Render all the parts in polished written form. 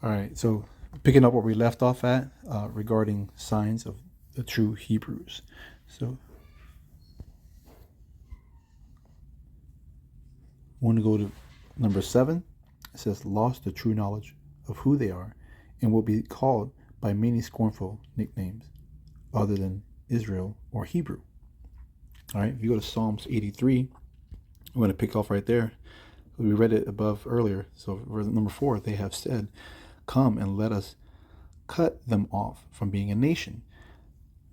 All right, so picking up where we left off at regarding signs of the true Hebrews. So I want to go to number 7. It says, lost the true knowledge of who they are and will be called by many scornful nicknames other than Israel or Hebrew. All right, if you go to Psalms 83, I'm going to pick off right there. We read it above earlier. So, number 4, they have said, come and let us cut them off from being a nation,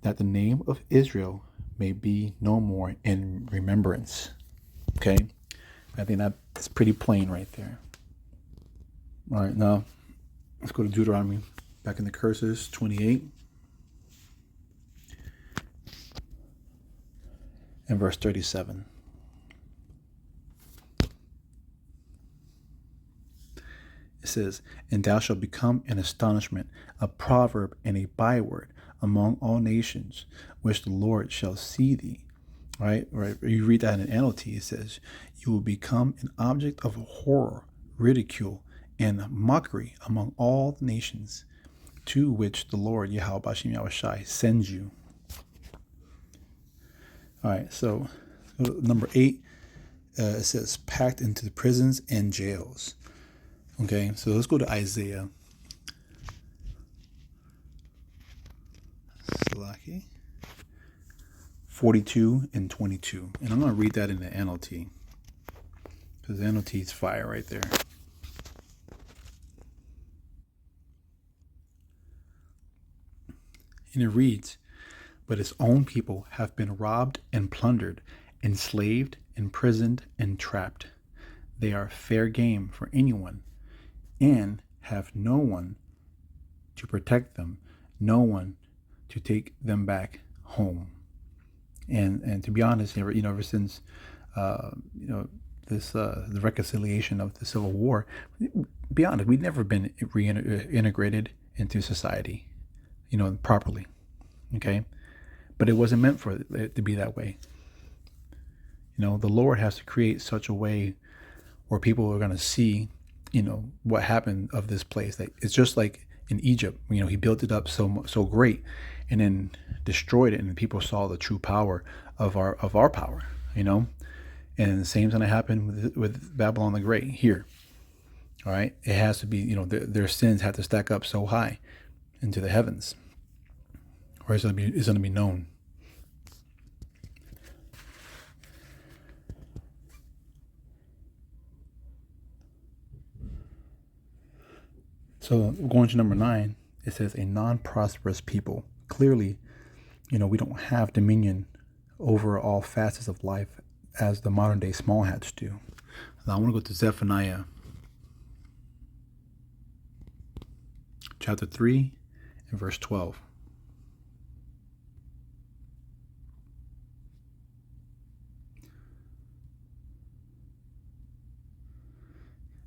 that the name of Israel may be no more in remembrance. Okay, I think that's pretty plain right there. All right, now let's go to Deuteronomy, back in the curses, 28 and verse 37. It says, and thou shalt become an astonishment, a proverb, and a byword among all nations, which the Lord shall see thee. Right? You read that in an NLT, it says, you will become an object of horror, ridicule, and mockery among all the nations to which the Lord Yahweh Bashem Yahushai sends you. All right, so number 8, it says, packed into the prisons and jails. Okay, so let's go to Isaiah. Salaki. 42 and 22. And I'm going to read that in the NLT, because the NLT is fire right there. And it reads, but his own people have been robbed and plundered, enslaved, imprisoned, and trapped. They are fair game for anyone, and have no one to protect them, no one to take them back home. And to be honest, ever since this the reconciliation of the Civil War, be honest, we've never been reintegrated into society, properly. Okay, but it wasn't meant for it to be that way. The Lord has to create such a way where people are going to see, what happened of this place. That it's just like in Egypt, he built it up so great, and then destroyed it, and people saw the true power of our power, and the same thing that happened with Babylon the Great here. All right, it has to be, their sins have to stack up so high into the heavens, or it's going to be known. So going to number 9, it says a non-prosperous people. Clearly, we don't have dominion over all facets of life as the modern day small hats do. Now I want to go to Zephaniah chapter 3 and verse 12.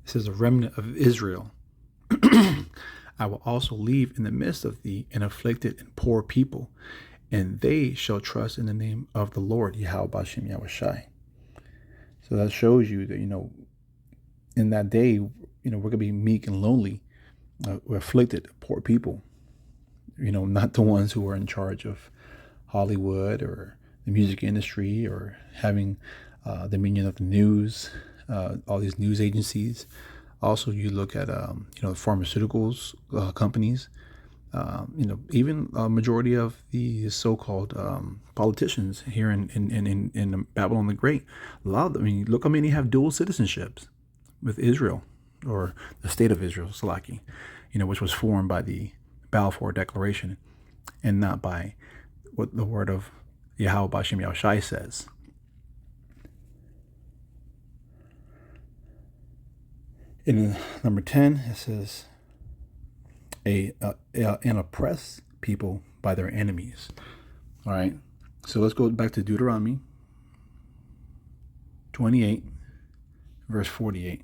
It says, a remnant of Israel I will also leave in the midst of thee an afflicted and poor people, and they shall trust in the name of the Lord Yahweh Bashem Yahushai. So that shows you that, in that day, we're going to be meek and lonely, we're afflicted, poor people, not the ones who are in charge of Hollywood or the music industry or having dominion of the news, all these news agencies. Also, you look at pharmaceuticals companies, even a majority of the so-called politicians here in Babylon the Great. A lot of them, look how many have dual citizenships with Israel, or the state of Israel, Salaki, which was formed by the Balfour Declaration and not by what the word of Yahweh Bashem Yahushai says. In number 10, it says, an oppressed people by their enemies. All right, so let's go back to Deuteronomy 28, verse 48.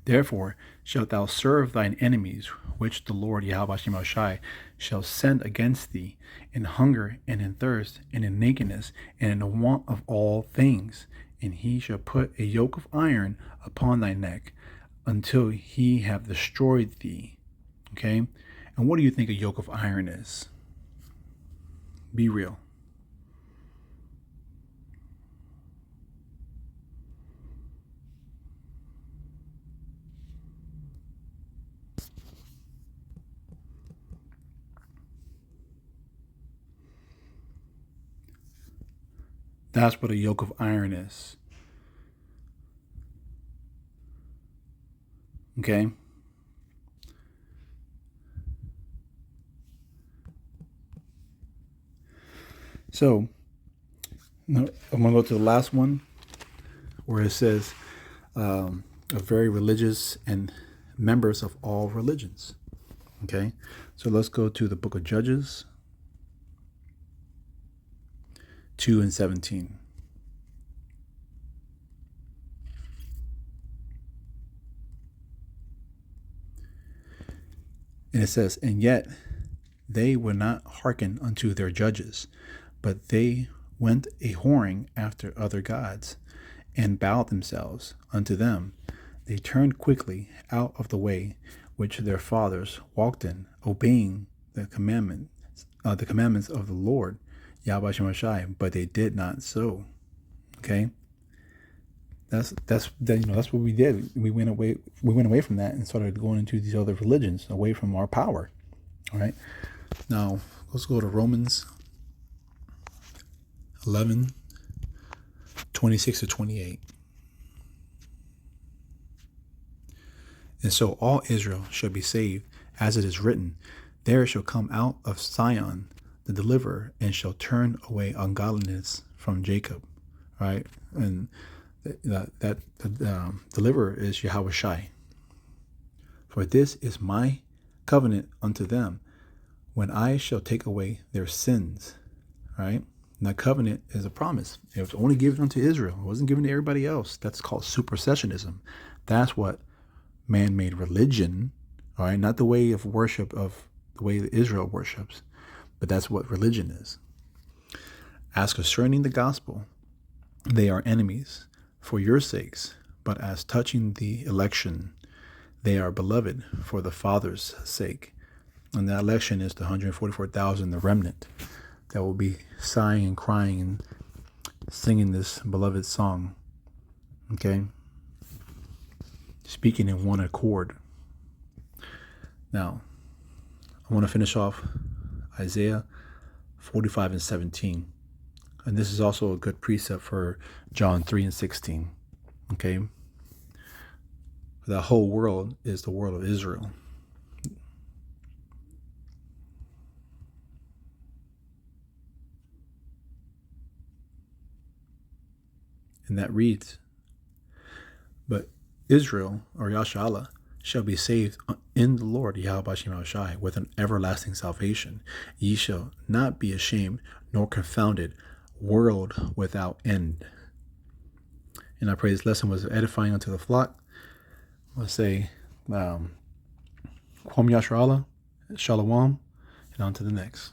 Therefore shalt thou serve thine enemies, which the Lord Yahweh Shai shall send against thee, in hunger and in thirst and in nakedness and in the want of all things, and he shall put a yoke of iron upon thy neck until he have destroyed thee. Okay? And what do you think a yoke of iron is? Be real. That's what a yoke of iron is. Okay? So, I'm going to go to the last one where it says, a very religious and members of all religions. Okay? So let's go to the book of Judges 2:17. And it says, and yet they would not hearken unto their judges, but they went a whoring after other gods, and bowed themselves unto them. They turned quickly out of the way which their fathers walked in, obeying the commandments of the Lord, Yahweh Shemashai, but they did not so. Okay, that's what we did. We went away from that and started going into these other religions, away from our power. All right. Now let's go to Romans 11:26-28. And so all Israel shall be saved, as it is written, there shall come out of Zion the deliverer, and shall turn away ungodliness from Jacob. Right? And that deliverer is Yahweh Shai. For this is my covenant unto them, when I shall take away their sins. Right? And that covenant is a promise. It was only given unto Israel. It wasn't given to everybody else. That's called supersessionism. That's what man-made religion, all right, not the way of worship of the way that Israel worships, but that's what religion is. As concerning the gospel, they are enemies for your sakes, but as touching the election, they are beloved for the Father's sake. And that election is the 144,000, the remnant, that will be sighing and crying and singing this beloved song. Okay? Speaking in one accord. Now, I want to finish off Isaiah 45:17. And this is also a good precept for John 3:16. Okay? The whole world is the world of Israel. And that reads, but Israel, or Yashala, shall be saved in the Lord, Yahweh Shai, with an everlasting salvation. Ye shall not be ashamed, nor confounded, world without end. And I pray this lesson was edifying unto the flock. Let's say, Kwam Yashra'Allah, Shalom, and on to the next.